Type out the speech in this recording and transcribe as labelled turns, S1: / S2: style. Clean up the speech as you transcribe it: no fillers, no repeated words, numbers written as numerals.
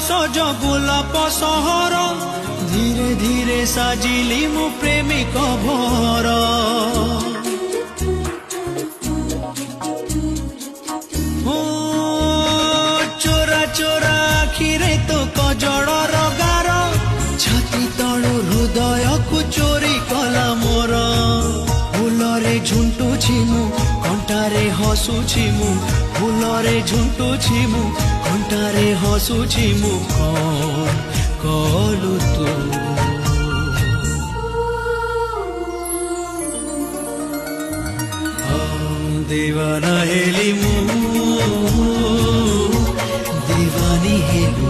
S1: सज गोलाप सहर धीरे धीरे साजिली मु प्रेमिक भर चोरा चोरा आखिरे तो कजड़र गार छाती तलु हृदय को चोरी कला मोर फूलरे झुंटुछि मु कंटारे हसुछि मु फूलरे झुंटुछि मु कंटारे हसुछि मु कौन कलु तू दीवाना हेली मु दीवानी हेलु